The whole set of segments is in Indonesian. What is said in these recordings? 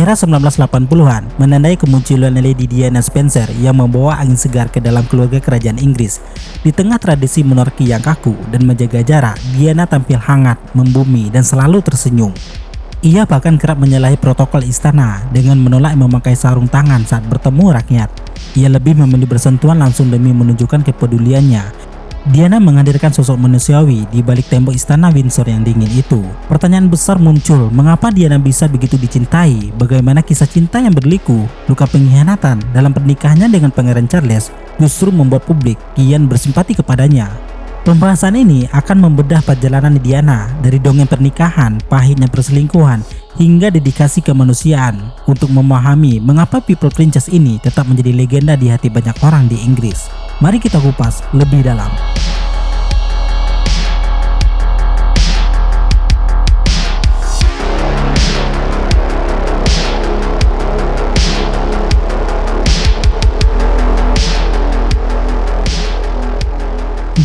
Era 1980-an menandai kemunculan Lady Diana Spencer yang membawa angin segar ke dalam keluarga kerajaan Inggris. Di tengah tradisi monarki yang kaku dan menjaga jarak, Diana tampil hangat, membumi, dan selalu tersenyum. Ia bahkan kerap menyalahi protokol istana dengan menolak memakai sarung tangan saat bertemu rakyat. Ia lebih memilih bersentuhan langsung demi menunjukkan kepeduliannya. Diana menghadirkan sosok manusiawi di balik tembok istana Windsor yang dingin itu. Pertanyaan besar muncul, mengapa Diana bisa begitu dicintai? Bagaimana kisah cinta yang berliku? Luka pengkhianatan dalam pernikahannya dengan Pangeran Charles justru membuat publik kian bersimpati kepadanya. Pembahasan ini akan membedah perjalanan Diana dari dongeng pernikahan, pahitnya perselingkuhan, hingga dedikasi kemanusiaan untuk memahami mengapa People Princess ini tetap menjadi legenda di hati banyak orang di Inggris. Mari kita kupas lebih dalam.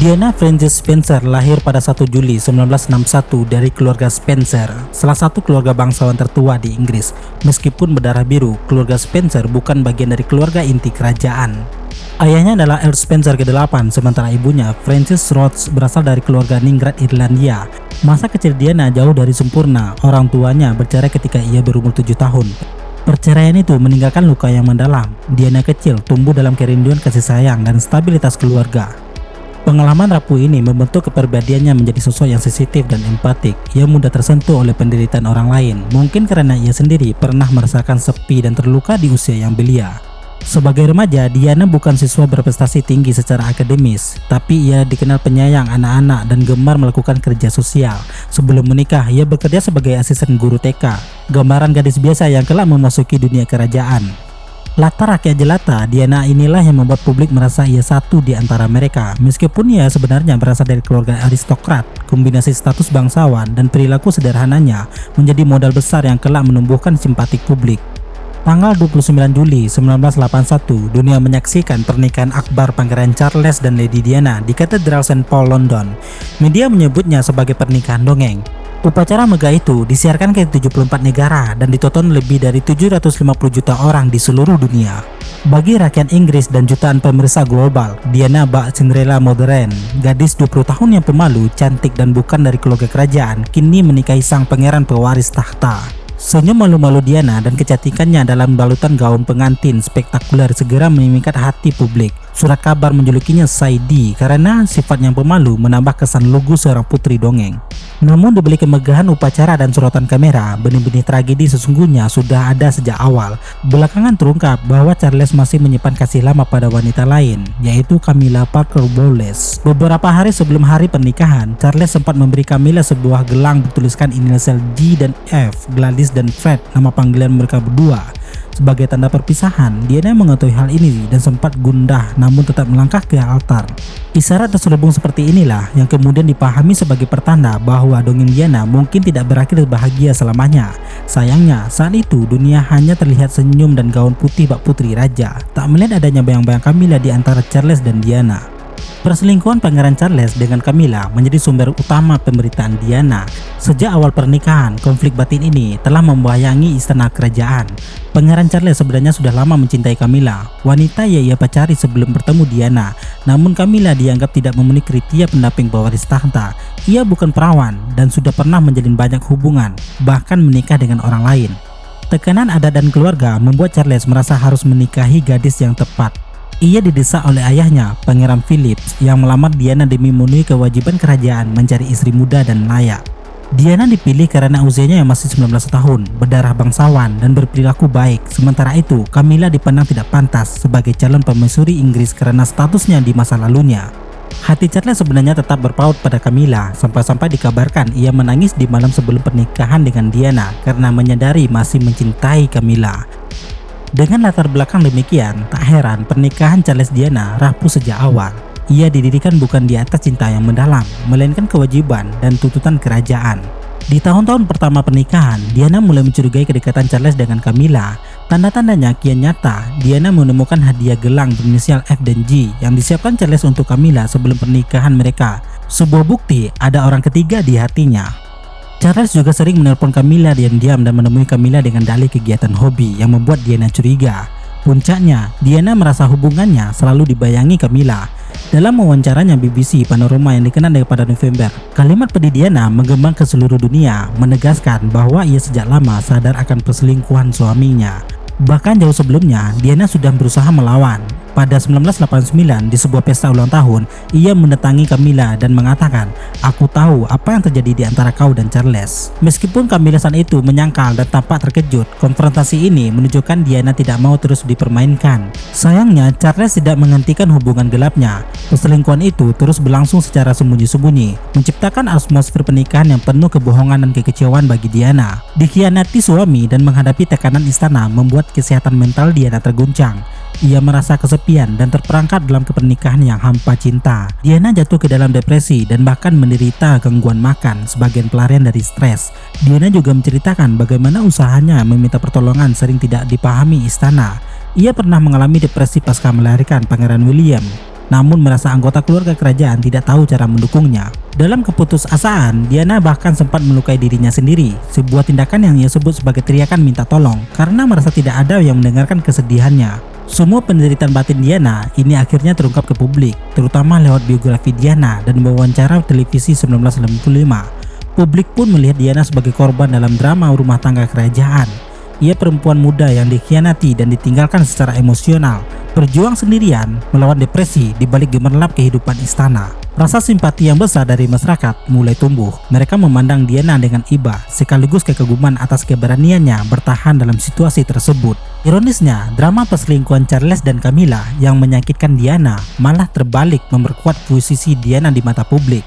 Diana Frances Spencer lahir pada 1 Juli 1961 dari keluarga Spencer, salah satu keluarga bangsawan tertua di Inggris. Meskipun berdarah biru, keluarga Spencer bukan bagian dari keluarga inti kerajaan. Ayahnya adalah Earl Spencer ke-8, sementara ibunya, Frances Rhodes, berasal dari keluarga ningrat Irlandia. Masa kecil Diana jauh dari sempurna. Orang tuanya bercerai ketika ia berumur 7 tahun. Perceraian itu meninggalkan luka yang mendalam. Diana kecil tumbuh dalam kerinduan kasih sayang dan stabilitas keluarga. Pengalaman rapuh ini membentuk kepribadiannya menjadi sosok yang sensitif dan empatik. Ia mudah tersentuh oleh penderitaan orang lain, mungkin karena ia sendiri pernah merasakan sepi dan terluka di usia yang belia. Sebagai remaja, Diana bukan siswa berprestasi tinggi secara akademis, tapi ia dikenal penyayang anak-anak dan gemar melakukan kerja sosial. Sebelum menikah, ia bekerja sebagai asisten guru TK, gambaran gadis biasa yang kelak memasuki dunia kerajaan. Latar rakyat jelata, Diana inilah yang membuat publik merasa ia satu di antara mereka. Meskipun ia sebenarnya berasal dari keluarga aristokrat, kombinasi status bangsawan dan perilaku sederhananya menjadi modal besar yang kelak menumbuhkan simpatik publik. Tanggal 29 Juli 1981, dunia menyaksikan pernikahan akbar Pangeran Charles dan Lady Diana di Katedral St. Paul, London. Media menyebutnya sebagai pernikahan dongeng. Upacara megah itu disiarkan ke 74 negara dan ditonton lebih dari 750 juta orang di seluruh dunia. Bagi rakyat Inggris dan jutaan pemirsa global, Diana bak Cinderella modern, gadis 20 tahun yang pemalu, cantik dan bukan dari keluarga kerajaan, kini menikahi sang pangeran pewaris tahta. Senyum malu-malu Diana dan kecantikannya dalam balutan gaun pengantin spektakuler segera memikat hati publik. Surat kabar menjulukinya Saidi karena sifat yang pemalu menambah kesan lugu seorang putri dongeng. Namun dibalik kemegahan upacara dan sorotan kamera, benih-benih tragedi sesungguhnya sudah ada sejak awal. Belakangan terungkap bahwa Charles masih menyimpan kasih lama pada wanita lain, yaitu Camilla Parker Bowles. Beberapa hari sebelum hari pernikahan, Charles sempat memberi Camilla sebuah gelang bertuliskan inisial G dan F, Gladys dan Fred, nama panggilan mereka berdua. Sebagai tanda perpisahan, Diana mengetahui hal ini dan sempat gundah namun tetap melangkah ke altar. Isyarat terselubung seperti inilah yang kemudian dipahami sebagai pertanda bahwa dongeng Diana mungkin tidak berakhir bahagia selamanya. Sayangnya, saat itu dunia hanya terlihat senyum dan gaun putih bak putri raja, tak melihat adanya bayang-bayang Camilla di antara Charles dan Diana. Perselingkuhan Pangeran Charles dengan Camilla menjadi sumber utama pemberitaan Diana. Sejak awal pernikahan, konflik batin ini telah membayangi istana kerajaan. Pangeran Charles sebenarnya sudah lama mencintai Camilla, wanita yang ia pacari sebelum bertemu Diana. Namun Camilla dianggap tidak memenuhi kriteria pendamping pewaris tahta. Ia bukan perawan dan sudah pernah menjalin banyak hubungan, bahkan menikah dengan orang lain. Tekanan adat dan keluarga membuat Charles merasa harus menikahi gadis yang tepat. Ia didesak oleh ayahnya, Pangeran Philip, yang melamar Diana demi memenuhi kewajiban kerajaan mencari istri muda dan layak. Diana dipilih karena usianya yang masih 19 tahun, berdarah bangsawan dan berperilaku baik. Sementara itu, Camilla dipandang tidak pantas sebagai calon permaisuri Inggris karena statusnya di masa lalunya. Hati Charles sebenarnya tetap berpaut pada Camilla, sampai-sampai dikabarkan ia menangis di malam sebelum pernikahan dengan Diana karena menyadari masih mencintai Camilla. Dengan latar belakang demikian, tak heran pernikahan Charles Diana rapuh sejak awal. Ia didirikan bukan di atas cinta yang mendalam, melainkan kewajiban dan tuntutan kerajaan. Di tahun-tahun pertama pernikahan, Diana mulai mencurigai kedekatan Charles dengan Camilla. Tanda-tandanya kian nyata. Diana menemukan hadiah gelang berinisial F dan G yang disiapkan Charles untuk Camilla sebelum pernikahan mereka. Sebuah bukti ada orang ketiga di hatinya. Charles juga sering menelpon Camilla diam-diam dan menemui Camilla dengan dalih kegiatan hobi yang membuat Diana curiga. Puncaknya, Diana merasa hubungannya selalu dibayangi Camilla. Dalam wawancaranya BBC Panorama yang dikenal pada November, kalimat pedih Diana menggema ke seluruh dunia, menegaskan bahwa ia sejak lama sadar akan perselingkuhan suaminya. Bahkan jauh sebelumnya, Diana sudah berusaha melawan. Pada 1989, di sebuah pesta ulang tahun, ia mendatangi Camilla dan mengatakan, "Aku tahu apa yang terjadi di antara kau dan Charles." Meskipun Camilla saat itu menyangkal dan tampak terkejut, konfrontasi ini menunjukkan Diana tidak mau terus dipermainkan. Sayangnya, Charles tidak menghentikan hubungan gelapnya. Perselingkuhan itu terus berlangsung secara sembunyi-sembunyi, menciptakan atmosfer pernikahan yang penuh kebohongan dan kekecewaan bagi Diana. Dikhianati suami dan menghadapi tekanan istana membuat kesehatan mental Diana terguncang. Ia merasa kesepian dan terperangkap dalam pernikahan yang hampa cinta. Diana jatuh ke dalam depresi dan bahkan menderita gangguan makan, sebagian pelarian dari stres. Diana juga menceritakan bagaimana usahanya meminta pertolongan sering tidak dipahami istana. Ia pernah mengalami depresi pasca melahirkan Pangeran William, namun merasa anggota keluarga kerajaan tidak tahu cara mendukungnya. Dalam keputusasaan, Diana bahkan sempat melukai dirinya sendiri, sebuah tindakan yang ia sebut sebagai teriakan minta tolong karena merasa tidak ada yang mendengarkan kesedihannya. Semua penderitaan batin Diana ini akhirnya terungkap ke publik, terutama lewat biografi Diana dan wawancara televisi 1995. Publik pun melihat Diana sebagai korban dalam drama rumah tangga kerajaan. Ia perempuan muda yang dikhianati dan ditinggalkan secara emosional, berjuang sendirian melawan depresi di balik gemerlap kehidupan istana. Rasa simpati yang besar dari masyarakat mulai tumbuh. Mereka memandang Diana dengan iba, sekaligus kekaguman atas keberaniannya bertahan dalam situasi tersebut. Ironisnya, drama perselingkuhan Charles dan Camilla yang menyakitkan Diana malah terbalik memperkuat posisi Diana di mata publik.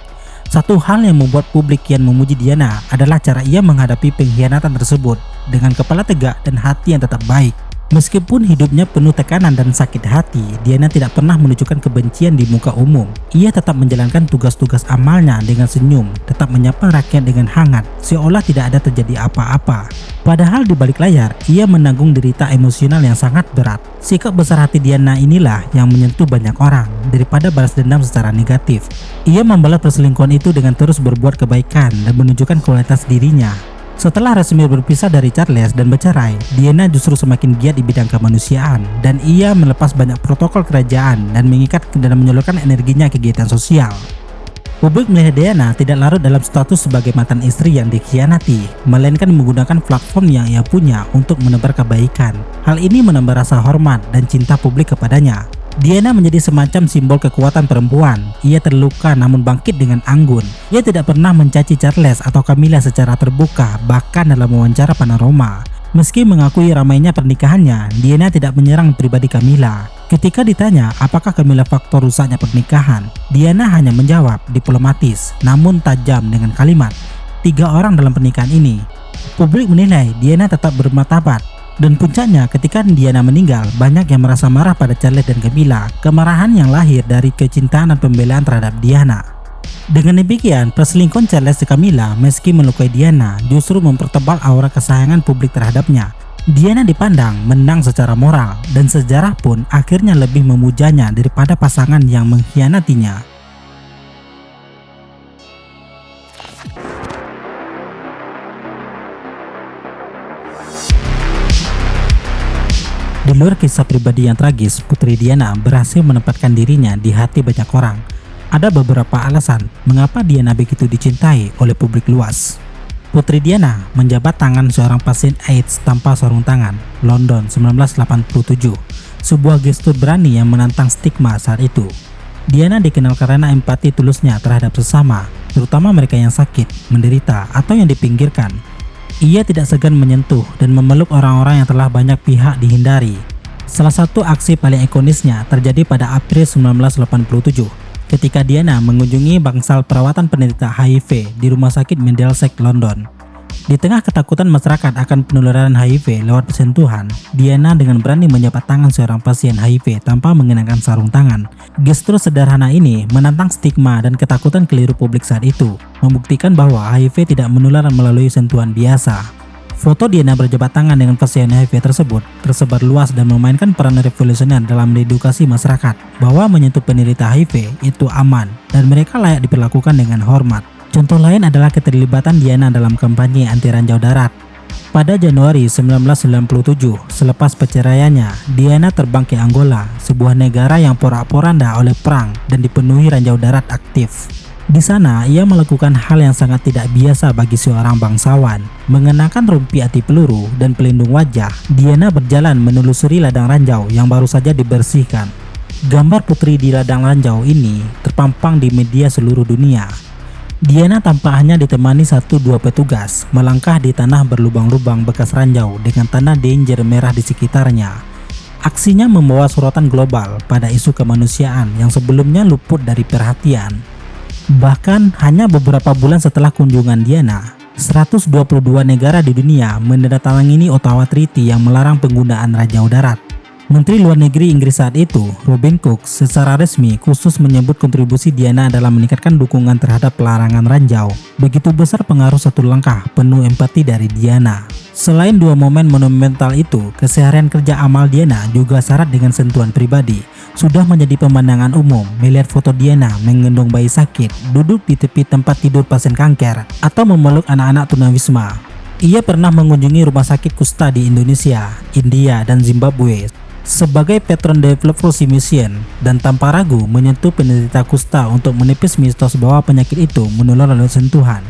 Satu hal yang membuat publik kian memuji Diana adalah cara ia menghadapi pengkhianatan tersebut dengan kepala tegak dan hati yang tetap baik. Meskipun hidupnya penuh tekanan dan sakit hati, Diana tidak pernah menunjukkan kebencian di muka umum. Ia tetap menjalankan tugas-tugas amalnya dengan senyum, tetap menyapa rakyat dengan hangat, seolah tidak ada terjadi apa-apa. Padahal di balik layar, ia menanggung derita emosional yang sangat berat. Sikap besar hati Diana inilah yang menyentuh banyak orang, daripada balas dendam secara negatif. Ia membalas perselingkuhan itu dengan terus berbuat kebaikan dan menunjukkan kualitas dirinya. Setelah resmi berpisah dari Charles dan bercerai, Diana justru semakin giat di bidang kemanusiaan dan ia melepas banyak protokol kerajaan dan mengikat dan menyalurkan energinya ke kegiatan sosial. Publik melihat Diana tidak larut dalam status sebagai mantan istri yang dikhianati, melainkan menggunakan platform yang ia punya untuk menebar kebaikan. Hal ini menambah rasa hormat dan cinta publik kepadanya. Diana menjadi semacam simbol kekuatan perempuan. Ia terluka namun bangkit dengan anggun. Ia tidak pernah mencaci Charles atau Camilla secara terbuka, bahkan dalam wawancara Panorama. Meski mengakui ramainya pernikahannya, Diana tidak menyerang pribadi Camilla. Ketika ditanya apakah Camilla faktor rusaknya pernikahan, Diana hanya menjawab diplomatis namun tajam dengan kalimat, 3 orang dalam pernikahan ini. Publik menilai Diana tetap bermartabat. Dan puncaknya, ketika Diana meninggal, banyak yang merasa marah pada Charles dan Camilla, kemarahan yang lahir dari kecintaan dan pembelaan terhadap Diana. Dengan demikian, perselingkuhan Charles dan Camilla meski melukai Diana justru mempertebal aura kesayangan publik terhadapnya. Diana dipandang menang secara moral, dan sejarah pun akhirnya lebih memujanya daripada pasangan yang mengkhianatinya. Di luar kisah pribadi yang tragis, Putri Diana berhasil menempatkan dirinya di hati banyak orang. Ada beberapa alasan mengapa Diana begitu dicintai oleh publik luas. Putri Diana menjabat tangan seorang pasien AIDS tanpa sarung tangan, London 1987. Sebuah gestur berani yang menantang stigma saat itu. Diana dikenal karena empati tulusnya terhadap sesama, terutama mereka yang sakit, menderita, atau yang dipinggirkan. Ia tidak segan menyentuh dan memeluk orang-orang yang telah banyak pihak dihindari. Salah satu aksi paling ikonisnya terjadi pada April 1987 ketika Diana mengunjungi bangsal perawatan penderita HIV di Rumah Sakit Middlesex, London. Di tengah ketakutan masyarakat akan penularan HIV lewat sentuhan, Diana dengan berani menjabat tangan seorang pasien HIV tanpa mengenakan sarung tangan. Gestur sederhana ini menantang stigma dan ketakutan keliru publik saat itu, membuktikan bahwa HIV tidak menular melalui sentuhan biasa. Foto Diana berjabat tangan dengan pasien HIV tersebut tersebar luas dan memainkan peran revolusioner dalam edukasi masyarakat bahwa menyentuh penderita HIV itu aman dan mereka layak diperlakukan dengan hormat. Contoh lain adalah keterlibatan Diana dalam kampanye anti ranjau darat. Pada Januari 1997, selepas perceraiannya, Diana terbang ke Angola, sebuah negara yang porak-poranda oleh perang dan dipenuhi ranjau darat aktif. Di sana, ia melakukan hal yang sangat tidak biasa bagi seorang bangsawan. Mengenakan rompi anti peluru dan pelindung wajah, Diana berjalan menelusuri ladang ranjau yang baru saja dibersihkan. Gambar putri di ladang ranjau ini terpampang di media seluruh dunia. Diana tampaknya ditemani 1-2 petugas melangkah di tanah berlubang-lubang bekas ranjau dengan tanda danger merah di sekitarnya. Aksinya membawa sorotan global pada isu kemanusiaan yang sebelumnya luput dari perhatian. Bahkan hanya beberapa bulan setelah kunjungan Diana, 122 negara di dunia menandatangani Ottawa Treaty yang melarang penggunaan ranjau darat. Menteri Luar Negeri Inggris saat itu, Robin Cook, secara resmi khusus menyebut kontribusi Diana dalam meningkatkan dukungan terhadap pelarangan ranjau. Begitu besar pengaruh satu langkah penuh empati dari Diana. Selain dua momen monumental itu, keseharian kerja amal Diana juga syarat dengan sentuhan pribadi. Sudah menjadi pemandangan umum melihat foto Diana menggendong bayi sakit, duduk di tepi tempat tidur pasien kanker, atau memeluk anak-anak tunawisma. Ia pernah mengunjungi rumah sakit kusta di Indonesia, India, dan Zimbabwe sebagai patron development mission dan tanpa ragu menyentuh penderita kusta untuk menepis mitos bahwa penyakit itu menular lewat sentuhan.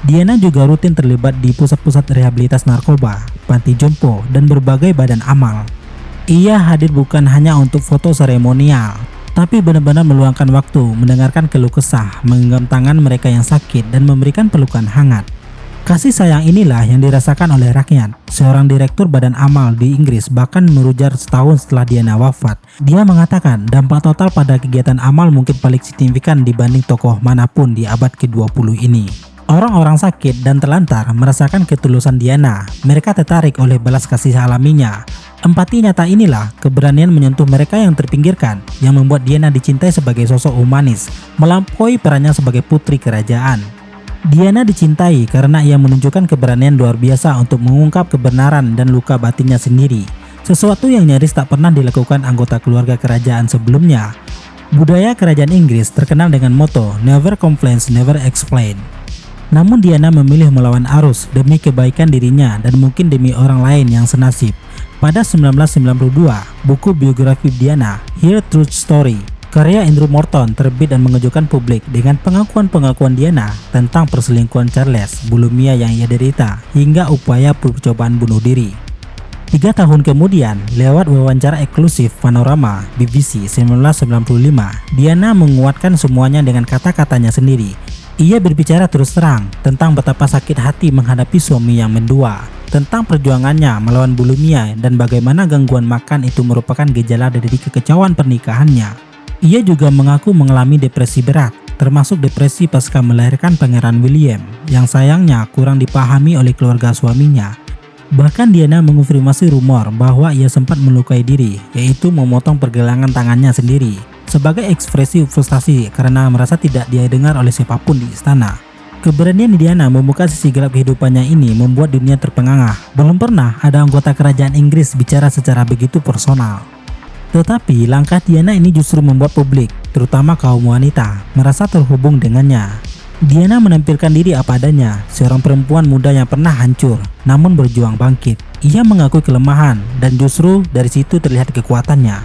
Diana juga rutin terlibat di pusat-pusat rehabilitas narkoba, panti jompo, dan berbagai badan amal. Ia hadir bukan hanya untuk foto seremonial, tapi benar-benar meluangkan waktu mendengarkan keluh kesah, menggenggam tangan mereka yang sakit, dan memberikan pelukan hangat. Kasih sayang inilah yang dirasakan oleh rakyat. Seorang direktur badan amal di Inggris bahkan merujar setahun setelah Diana wafat. Dia mengatakan dampak total pada kegiatan amal mungkin paling signifikan dibanding tokoh manapun di abad ke-20 ini. Orang-orang sakit dan terlantar merasakan ketulusan Diana. Mereka tertarik oleh belas kasih alaminya. Empati nyata inilah keberanian menyentuh mereka yang terpinggirkan yang membuat Diana dicintai sebagai sosok humanis, melampaui perannya sebagai putri kerajaan. Diana dicintai karena ia menunjukkan keberanian luar biasa untuk mengungkap kebenaran dan luka batinnya sendiri, sesuatu yang nyaris tak pernah dilakukan anggota keluarga kerajaan sebelumnya. Budaya kerajaan Inggris terkenal dengan moto Never Complain, Never Explain. Namun Diana memilih melawan arus demi kebaikan dirinya dan mungkin demi orang lain yang senasib. Pada 1992, buku biografi Diana, Her True Story, karya Andrew Morton terbit dan mengejutkan publik dengan pengakuan-pengakuan Diana tentang perselingkuhan Charles, bulimia yang ia derita, hingga upaya percobaan bunuh diri. 3 tahun kemudian, lewat wawancara eksklusif Panorama BBC 1995, Diana menguatkan semuanya dengan kata-katanya sendiri. Ia berbicara terus terang tentang betapa sakit hati menghadapi suami yang mendua, tentang perjuangannya melawan bulimia dan bagaimana gangguan makan itu merupakan gejala dari kekecauan pernikahannya. Ia juga mengaku mengalami depresi berat, termasuk depresi pasca melahirkan Pangeran William, yang sayangnya kurang dipahami oleh keluarga suaminya. Bahkan Diana mengonfirmasi rumor bahwa ia sempat melukai diri, yaitu memotong pergelangan tangannya sendiri, sebagai ekspresi frustasi karena merasa tidak didengar oleh siapapun di istana. Keberanian Diana membuka sisi gelap kehidupannya ini membuat dunia terpengangah. Belum pernah ada anggota kerajaan Inggris bicara secara begitu personal. Tetapi langkah Diana ini justru membuat publik, terutama kaum wanita, merasa terhubung dengannya. Diana menampilkan diri apa adanya, seorang perempuan muda yang pernah hancur, namun berjuang bangkit. Ia mengakui kelemahan, dan justru dari situ terlihat kekuatannya.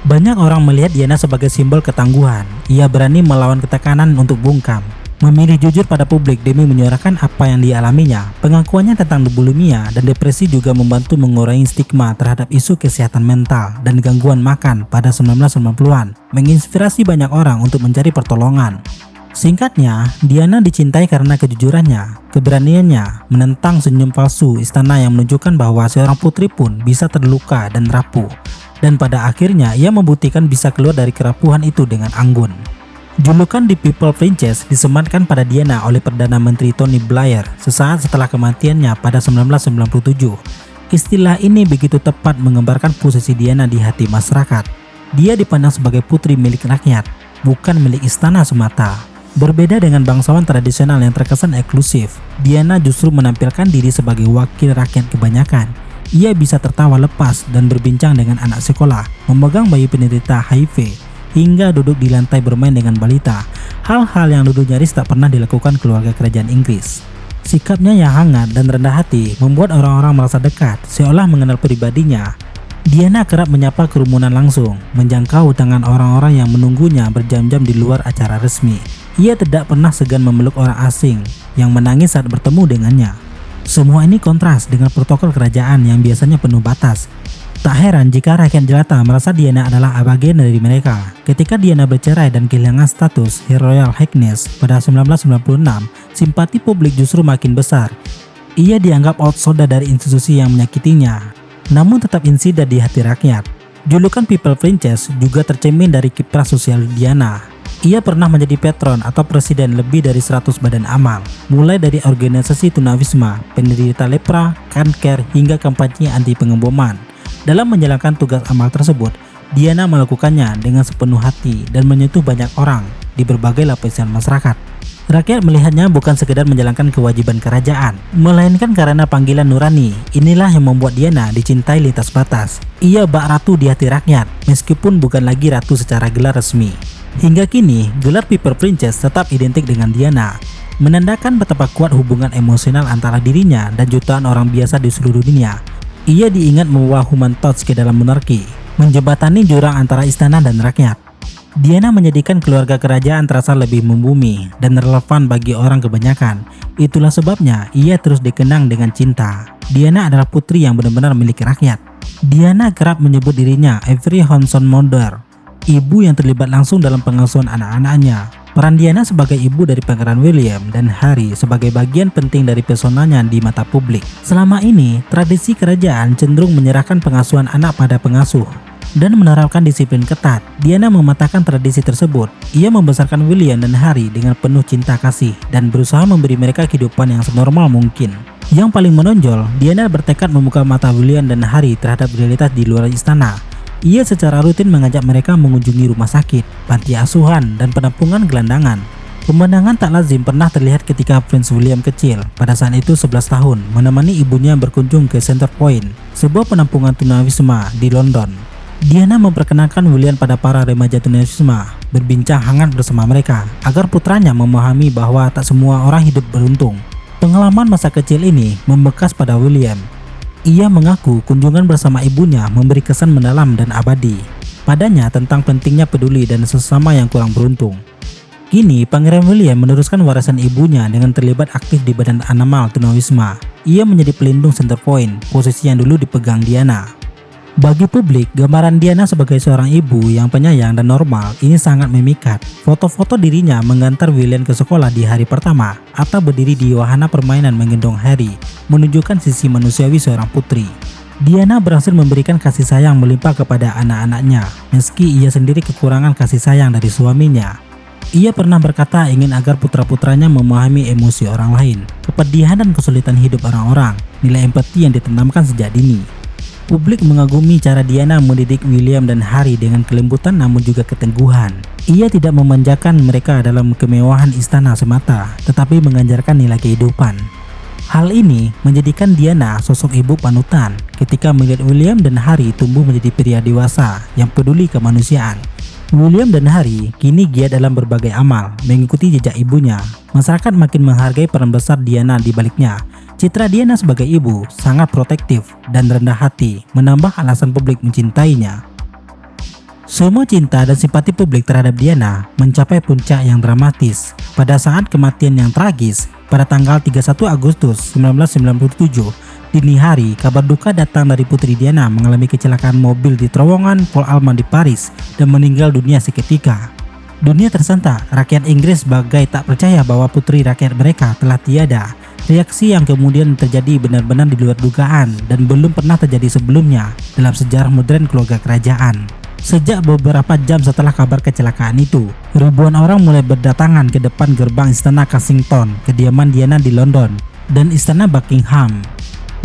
Banyak orang melihat Diana sebagai simbol ketangguhan. Ia berani melawan ketekanan untuk bungkam, memilih jujur pada publik demi menyuarakan apa yang dialaminya. Pengakuannya tentang bulimia dan depresi juga membantu mengurangi stigma terhadap isu kesehatan mental dan gangguan makan pada 1990-an, menginspirasi banyak orang untuk mencari pertolongan. Singkatnya, Diana dicintai karena kejujurannya, keberaniannya menentang senyum palsu istana yang menunjukkan bahwa seorang putri pun bisa terluka dan rapuh. Dan pada akhirnya ia membuktikan bisa keluar dari kerapuhan itu dengan anggun. Julukan The People Princess disematkan pada Diana oleh Perdana Menteri Tony Blair sesaat setelah kematiannya pada 1997. Istilah ini begitu tepat menggambarkan posisi Diana di hati masyarakat. Dia dipandang sebagai putri milik rakyat, bukan milik istana semata. Berbeda dengan bangsawan tradisional yang terkesan eksklusif, Diana justru menampilkan diri sebagai wakil rakyat kebanyakan. Ia bisa tertawa lepas dan berbincang dengan anak sekolah, memegang bayi penderita HIV, hingga duduk di lantai bermain dengan balita. Hal-hal yang dulu nyaris tak pernah dilakukan keluarga kerajaan Inggris. Sikapnya yang hangat dan rendah hati membuat orang-orang merasa dekat, seolah mengenal pribadinya. Diana kerap menyapa kerumunan langsung, menjangkau tangan orang-orang yang menunggunya berjam-jam di luar acara resmi. Ia tidak pernah segan memeluk orang asing yang menangis saat bertemu dengannya. Semua ini kontras dengan protokol kerajaan yang biasanya penuh batas. Tak heran jika rakyat jelata merasa Diana adalah bagian dari mereka. Ketika Diana bercerai dan kehilangan status Her Royal Highness pada 1996, simpati publik justru makin besar. Ia dianggap outsider dari institusi yang menyakitinya, namun tetap insida di hati rakyat. Julukan People Princess juga tercermin dari kiprah sosial Diana. Ia pernah menjadi patron atau presiden lebih dari 100 badan amal, mulai dari organisasi tunawisma, penderita lepra, kanker, hingga kampanye anti pengeboman. Dalam menjalankan tugas amal tersebut, Diana melakukannya dengan sepenuh hati dan menyentuh banyak orang di berbagai lapisan masyarakat. Rakyat melihatnya bukan sekedar menjalankan kewajiban kerajaan, melainkan karena panggilan nurani. Inilah yang membuat Diana dicintai lintas batas. Ia bak ratu di hati rakyat, meskipun bukan lagi ratu secara gelar resmi. Hingga kini, gelar People Princess tetap identik dengan Diana, menandakan betapa kuat hubungan emosional antara dirinya dan jutaan orang biasa di seluruh dunia. Ia diingat membawa human touch ke dalam monarki, menjembatani jurang antara istana dan rakyat. Diana menjadikan keluarga kerajaan terasa lebih membumi dan relevan bagi orang kebanyakan. Itulah sebabnya ia terus dikenang dengan cinta. Diana adalah putri yang benar-benar milik rakyat. Diana kerap menyebut dirinya every Hanson mother, ibu yang terlibat langsung dalam pengasuhan anak-anaknya. Peran Diana sebagai ibu dari Pangeran William dan Harry sebagai bagian penting dari pesonanya di mata publik. Selama ini, tradisi kerajaan cenderung menyerahkan pengasuhan anak pada pengasuh dan menerapkan disiplin ketat. Diana mematahkan tradisi tersebut. Ia membesarkan William dan Harry dengan penuh cinta kasih dan berusaha memberi mereka kehidupan yang senormal mungkin. Yang paling menonjol, Diana bertekad membuka mata William dan Harry terhadap realitas di luar istana. Ia secara rutin mengajak mereka mengunjungi rumah sakit, panti asuhan, dan penampungan gelandangan. Pemandangan tak lazim pernah terlihat ketika Prince William kecil, pada saat itu 11 tahun, menemani ibunya berkunjung ke Center Point, sebuah penampungan tunawisma di London. Diana memperkenalkan William pada para remaja tunawisma, berbincang hangat bersama mereka, agar putranya memahami bahwa tak semua orang hidup beruntung. Pengalaman masa kecil ini membekas pada William. Ia mengaku kunjungan bersama ibunya memberi kesan mendalam dan abadi padanya tentang pentingnya peduli dan sesama yang kurang beruntung. Kini, Pangeran William meneruskan warisan ibunya dengan terlibat aktif di Badan Animal Tunawisma. Ia menjadi pelindung Center Point, posisi yang dulu dipegang Diana. Bagi publik, gambaran Diana sebagai seorang ibu yang penyayang dan normal ini sangat memikat. Foto-foto dirinya mengantar William ke sekolah di hari pertama atau berdiri di wahana permainan menggendong Harry menunjukkan sisi manusiawi seorang putri. Diana berhasil memberikan kasih sayang melimpah kepada anak-anaknya, meski ia sendiri kekurangan kasih sayang dari suaminya. Ia pernah berkata ingin agar putra-putranya memahami emosi orang lain, kepedihan dan kesulitan hidup orang-orang, nilai empati yang ditanamkan sejak dini. Publik mengagumi cara Diana mendidik William dan Harry dengan kelembutan namun juga keteguhan. Ia tidak memanjakan mereka dalam kemewahan istana semata, tetapi mengajarkan nilai kehidupan. Hal ini menjadikan Diana sosok ibu panutan ketika melihat William dan Harry tumbuh menjadi pria dewasa yang peduli kemanusiaan. William dan Harry kini giat dalam berbagai amal, mengikuti jejak ibunya. Masyarakat makin menghargai peran besar Diana di baliknya. Citra Diana sebagai ibu sangat protektif dan rendah hati, menambah alasan publik mencintainya. Semua cinta dan simpati publik terhadap Diana mencapai puncak yang dramatis pada saat kematian yang tragis pada tanggal 31 Agustus 1997. Dini hari, kabar duka datang dari putri Diana mengalami kecelakaan mobil di terowongan Pont Allemand di Paris dan meninggal dunia seketika. Dunia tersentak, rakyat Inggris bagai tak percaya bahwa putri rakyat mereka telah tiada. Reaksi yang kemudian terjadi benar-benar di luar dugaan dan belum pernah terjadi sebelumnya dalam sejarah modern keluarga kerajaan. Sejak beberapa jam setelah kabar kecelakaan itu, ribuan orang mulai berdatangan ke depan gerbang Istana Kensington, kediaman Diana di London, dan Istana Buckingham.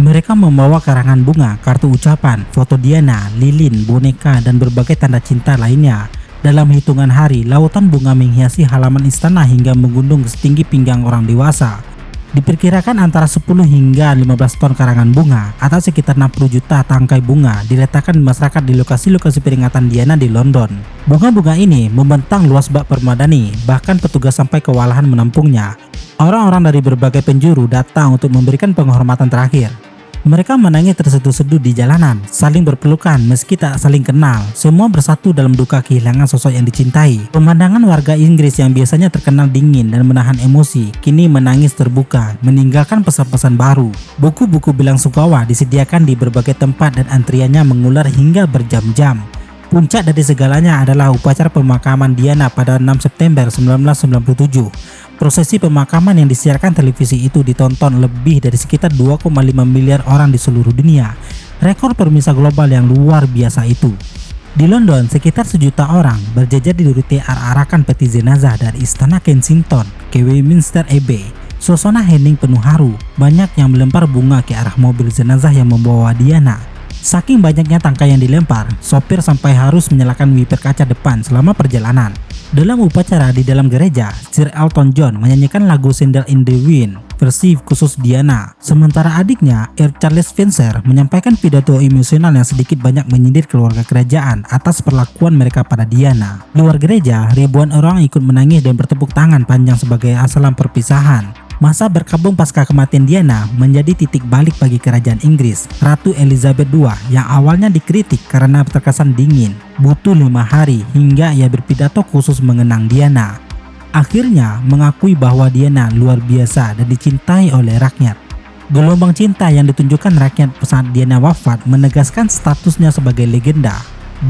Mereka membawa karangan bunga, kartu ucapan, foto Diana, lilin, boneka, dan berbagai tanda cinta lainnya. Dalam hitungan hari, lautan bunga menghiasi halaman istana hingga menggunung setinggi pinggang orang dewasa. Diperkirakan antara 10 hingga 15 ton karangan bunga atau sekitar 60 juta tangkai bunga diletakkan di masyarakat di lokasi-lokasi peringatan Diana di London. Bunga-bunga ini membentang luas bak permadani, bahkan petugas sampai kewalahan menampungnya. Orang-orang dari berbagai penjuru datang untuk memberikan penghormatan terakhir. Mereka menangis terseduh-seduh di jalanan, saling berpelukan meski tak saling kenal. Semua bersatu dalam duka kehilangan sosok yang dicintai. Pemandangan warga Inggris yang biasanya terkenal dingin dan menahan emosi, kini menangis terbuka, meninggalkan pesan-pesan baru. Buku-buku bilang sungkawa disediakan di berbagai tempat dan antriannya mengular hingga berjam-jam. Puncak dari segalanya adalah upacara pemakaman Diana pada 6 September 1997. Prosesi pemakaman yang disiarkan televisi itu ditonton lebih dari sekitar 2,5 miliar orang di seluruh dunia. Rekor pemirsa global yang luar biasa itu. Di London, sekitar 1 juta orang berjajar diduduki arak-arakan peti jenazah dari Istana Kensington ke Westminster Abbey. Suasana hening penuh haru, banyak yang melempar bunga ke arah mobil jenazah yang membawa Diana. Saking banyaknya tangkai yang dilempar, sopir sampai harus menyalakan wiper kaca depan selama perjalanan. Dalam upacara di dalam gereja, Sir Elton John menyanyikan lagu Sandal in the Wind versi khusus Diana. Sementara adiknya, Earl Charles Spencer, menyampaikan pidato emosional yang sedikit banyak menyindir keluarga kerajaan atas perlakuan mereka pada Diana. Di luar gereja, ribuan orang ikut menangis dan bertepuk tangan panjang sebagai salam perpisahan. Masa berkabung pasca kematian Diana menjadi titik balik bagi kerajaan Inggris. Ratu Elizabeth II yang awalnya dikritik karena terkesan dingin, butuh 5 hari hingga ia berpidato khusus mengenang Diana. Akhirnya mengakui bahwa Diana luar biasa dan dicintai oleh rakyat. Gelombang cinta yang ditunjukkan rakyat saat Diana wafat menegaskan statusnya sebagai legenda.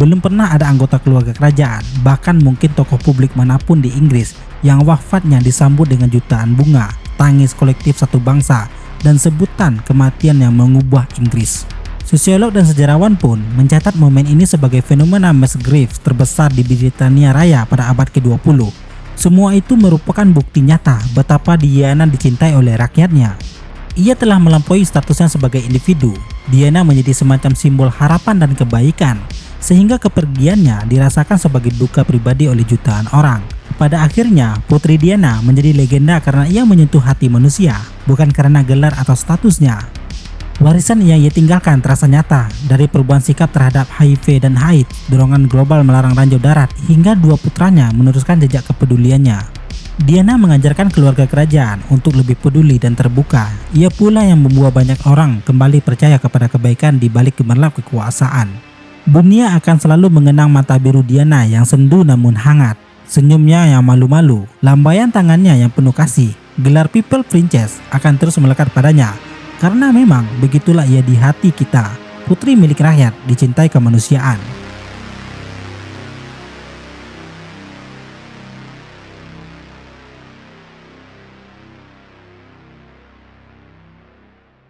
Belum pernah ada anggota keluarga kerajaan, bahkan mungkin tokoh publik manapun di Inggris yang wafatnya disambut dengan jutaan bunga, tangis kolektif satu bangsa, dan sebutan kematian yang mengubah Inggris. Sosiolog dan sejarawan pun mencatat momen ini sebagai fenomena mass grave terbesar di Britania Raya pada abad ke-20. Semua itu merupakan bukti nyata betapa Diana dicintai oleh rakyatnya. Ia telah melampaui statusnya sebagai individu. Diana menjadi semacam simbol harapan dan kebaikan, sehingga kepergiannya dirasakan sebagai duka pribadi oleh jutaan orang. Pada akhirnya, Putri Diana menjadi legenda karena ia menyentuh hati manusia, bukan karena gelar atau statusnya. Warisan yang ia tinggalkan terasa nyata, dari perubahan sikap terhadap HIV dan AIDS, dorongan global melarang ranjau darat, hingga 2 putranya meneruskan jejak kepeduliannya. Diana mengajarkan keluarga kerajaan untuk lebih peduli dan terbuka. Ia pula yang membuat banyak orang kembali percaya kepada kebaikan di balik gemerlap kekuasaan. Dunia akan selalu mengenang mata biru Diana yang sendu namun hangat, senyumnya yang malu-malu, lambaian tangannya yang penuh kasih. Gelar People Princess akan terus melekat padanya, karena memang begitulah ia di hati kita, putri milik rakyat, dicintai kemanusiaan.